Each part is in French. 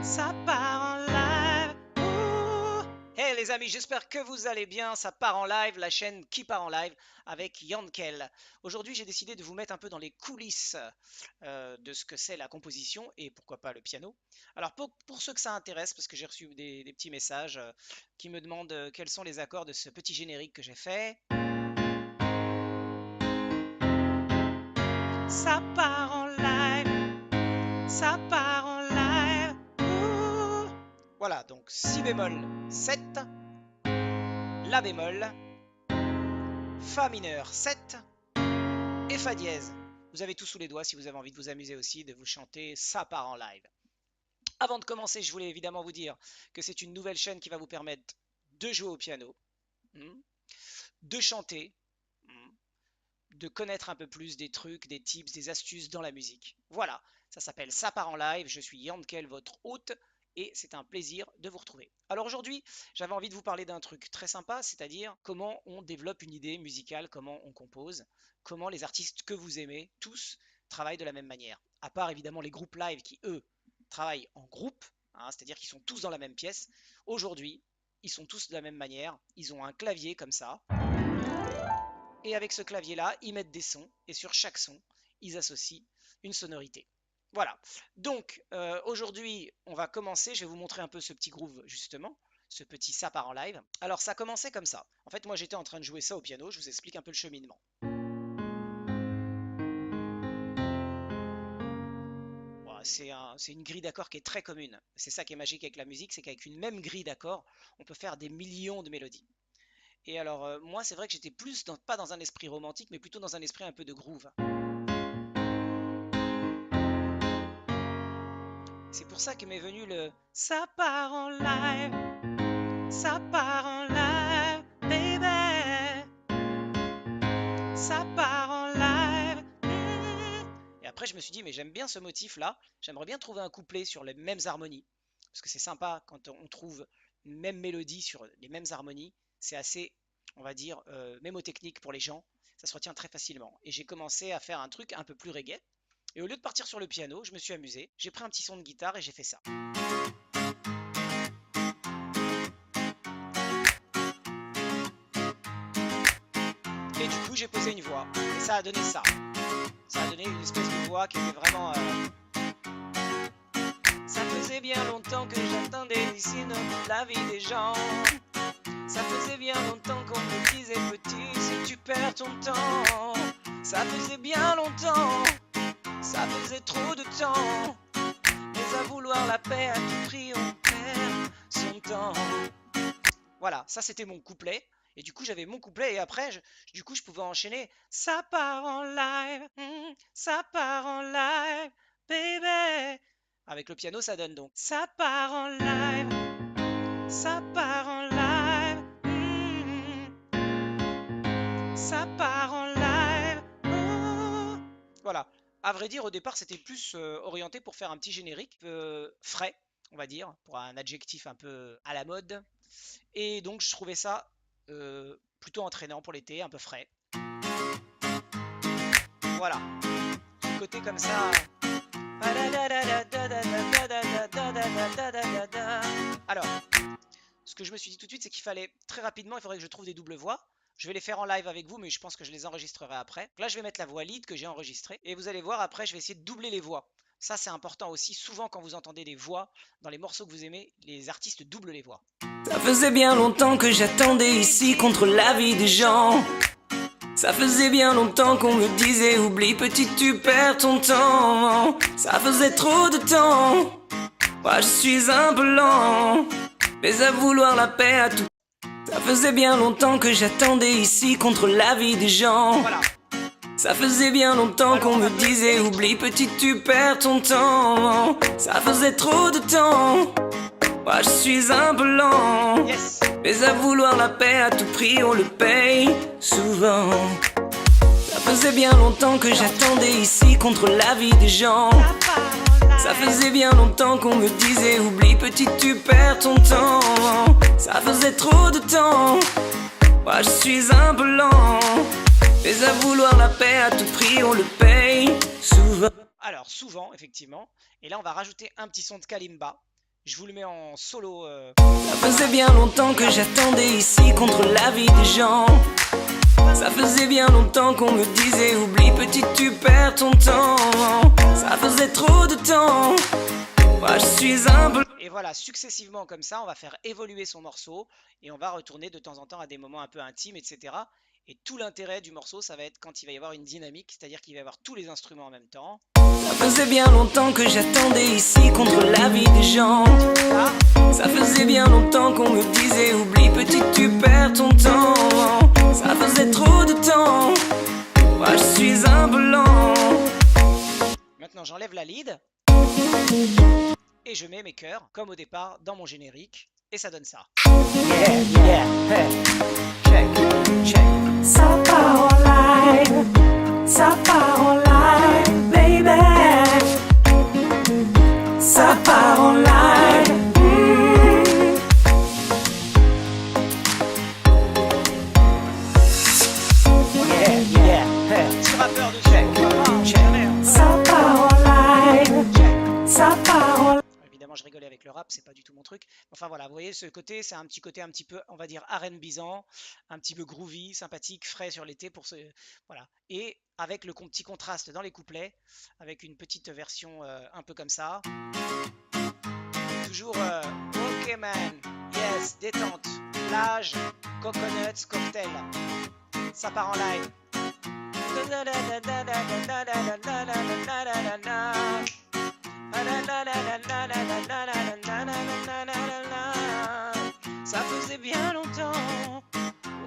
Ça part en live. Ouh. Hey les amis, j'espère que vous allez bien. Ça part en live, la chaîne qui part en live avec Yankel. Aujourd'hui, j'ai décidé de vous mettre un peu dans les coulisses de ce que c'est la composition et pourquoi pas le piano. Alors pour ceux que ça intéresse, parce que j'ai reçu des petits messages qui me demandent quels sont les accords de ce petit générique que j'ai fait. Ça part en live, ça part en live. Ouh. Voilà, donc si bémol 7, la bémol, fa mineur 7 et fa dièse. Vous avez tout sous les doigts si vous avez envie de vous amuser aussi, de vous chanter ça part en live. Avant de commencer, je voulais évidemment vous dire que c'est une nouvelle chaîne qui va vous permettre de jouer au piano, de chanter, de connaître un peu plus des trucs, des tips, des astuces dans la musique. Voilà, ça s'appelle Ça part en live, je suis Yankel, votre hôte, et c'est un plaisir de vous retrouver. Alors aujourd'hui, j'avais envie de vous parler d'un truc très sympa, c'est-à-dire comment on développe une idée musicale, comment on compose, comment les artistes que vous aimez, tous, travaillent de la même manière. À part évidemment les groupes live qui, eux, travaillent en groupe, c'est-à-dire qu'ils sont tous dans la même pièce. Aujourd'hui, ils sont tous de la même manière, ils ont un clavier comme ça, et avec ce clavier-là, ils mettent des sons, et sur chaque son, ils associent une sonorité. Voilà, donc aujourd'hui, on va commencer, je vais vous montrer un peu ce petit groove, justement, ce petit ça part en live. Alors ça commençait comme ça. En fait, moi j'étais en train de jouer ça au piano, je vous explique un peu le cheminement. Voilà, c'est une grille d'accords qui est très commune. C'est ça qui est magique avec la musique, c'est qu'avec une même grille d'accords, on peut faire des millions de mélodies. Et alors, moi, c'est vrai que j'étais plus, pas dans un esprit romantique, mais plutôt dans un esprit un peu de groove. C'est pour ça que m'est venu le ça part en live, ça part en live, baby, ça part en live. Et après, je me suis dit, mais j'aime bien ce motif-là, j'aimerais bien trouver un couplet sur les mêmes harmonies, parce que c'est sympa quand on trouve une même mélodie sur les mêmes harmonies, c'est assez, on va dire, mémotechnique pour les gens, ça se retient très facilement. Et j'ai commencé à faire un truc un peu plus reggae. Et au lieu de partir sur le piano, je me suis amusé, j'ai pris un petit son de guitare et j'ai fait ça. Et du coup, j'ai posé une voix, et ça a donné ça. Ça a donné une espèce de voix qui était vraiment... Ça faisait bien longtemps que j'attendais ici dans la vie des gens. Ça faisait bien longtemps qu'on me disait petit, si tu perds ton temps. Ça faisait bien longtemps, ça faisait trop de temps. Mais à vouloir la paix à tout prix, on perd son temps. Voilà, ça c'était mon couplet. Et du coup j'avais mon couplet et après du coup je pouvais enchaîner. Ça part en live, ça part en live, baby. Avec le piano ça donne donc. Ça part en live, ça part en live, ça part en live. Oh. Voilà. À vrai dire, au départ, c'était plus orienté pour faire un petit générique frais, on va dire, pour un adjectif un peu à la mode. Et donc, je trouvais ça plutôt entraînant pour l'été, un peu frais. Voilà. Du côté comme ça. Alors, ce que je me suis dit tout de suite, c'est qu'il fallait très rapidement, il faudrait que je trouve des doubles voix. Je vais les faire en live avec vous, mais je pense que je les enregistrerai après. Là, je vais mettre la voix lead que j'ai enregistrée. Et vous allez voir, après, je vais essayer de doubler les voix. Ça, c'est important aussi. Souvent, quand vous entendez des voix dans les morceaux que vous aimez, les artistes doublent les voix. Ça faisait bien longtemps que j'attendais ici contre l'avis des gens. Ça faisait bien longtemps qu'on me disait oublie petit tu perds ton temps. Ça faisait trop de temps. Moi je suis un peu lent, mais à vouloir la paix à tout. Ça faisait bien longtemps que j'attendais ici contre l'avis des gens. Voilà. Ça faisait bien longtemps qu'on me disait oublie petit tu perds ton temps. Ça faisait trop de temps. Moi je suis un peu lent, Yes. mais à vouloir la paix à tout prix on le paye souvent. Ça faisait bien longtemps que j'attendais ici contre l'avis des gens. Ça faisait bien longtemps qu'on me disait oublie petit tu perds ton temps. Ça faisait trop de temps. Moi je suis un peu lent, mais à vouloir la paix à tout prix on le paye souvent. Alors, souvent, effectivement. Et là, on va rajouter un petit son de kalimba. Je vous le mets en solo. Ça faisait bien longtemps que j'attendais ici contre l'avis des gens. Ça faisait bien longtemps qu'on me disait oublie petit tu perds ton temps. Ça faisait trop de temps. Moi je suis un peu... Et voilà, successivement comme ça, on va faire évoluer son morceau et on va retourner de temps en temps à des moments un peu intimes, etc. Et tout l'intérêt du morceau, ça va être quand il va y avoir une dynamique, c'est-à-dire qu'il va y avoir tous les instruments en même temps. Ça faisait bien longtemps que j'attendais ici contre l'avis des gens. Là, Ça faisait bien longtemps qu'on me disait oublie petit tu perds ton temps. Ça faisait trop de temps. Moi je suis un peu lent. maintenant j'enlève la lead et je mets mes chœurs comme au départ dans mon générique et ça donne ça. Yeah, yeah, hey. Check, check. Ça part en live. Ça part en live, baby. Ça part en live. Yeah, yeah, hey. Petit rappeur de check. Ça part en live. Ça part en live. Évidemment, je rigolais avec le rap, c'est pas du tout mon truc. Enfin voilà, vous voyez, ce côté, c'est un petit côté un petit peu, on va dire, R&Bisant, un petit peu groovy, sympathique, frais sur l'été pour ce, voilà. Et avec le petit contraste dans les couplets, avec une petite version un peu comme ça. Toujours ok man, yes, détente, plage, coconuts, cocktail. Ça part en live. Ça faisait bien longtemps,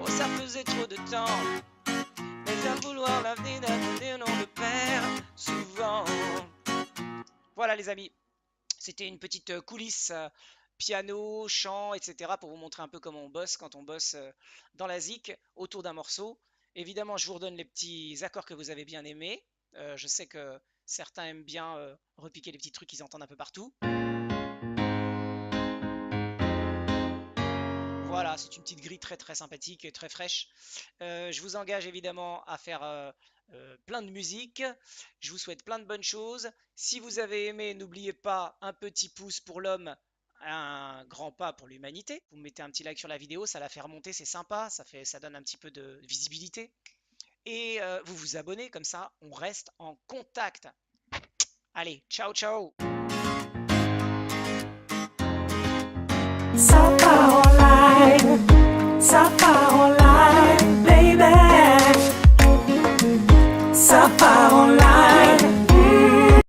oh ça faisait trop de temps, mais à vouloir l'avenir, on le perd souvent. Voilà les amis, c'était une petite coulisse piano, chant, etc. pour vous montrer un peu comment on bosse quand on bosse dans la zik autour d'un morceau. Évidemment, je vous redonne les petits accords que vous avez bien aimés. Je sais que certains aiment bien repiquer les petits trucs qu'ils entendent un peu partout. Voilà, c'est une petite grille très très sympathique et très fraîche. Je vous engage évidemment à faire plein de musique. Je vous souhaite plein de bonnes choses. Si vous avez aimé, n'oubliez pas un petit pouce pour l'homme, un grand pas pour l'humanité. Vous mettez un petit like sur la vidéo, ça la fait remonter, c'est sympa, ça donne un petit peu de visibilité. Et vous vous abonnez, comme ça on reste en contact. Allez, ciao ciao. Ça part en live, ça part en live, baby. Ça part en live.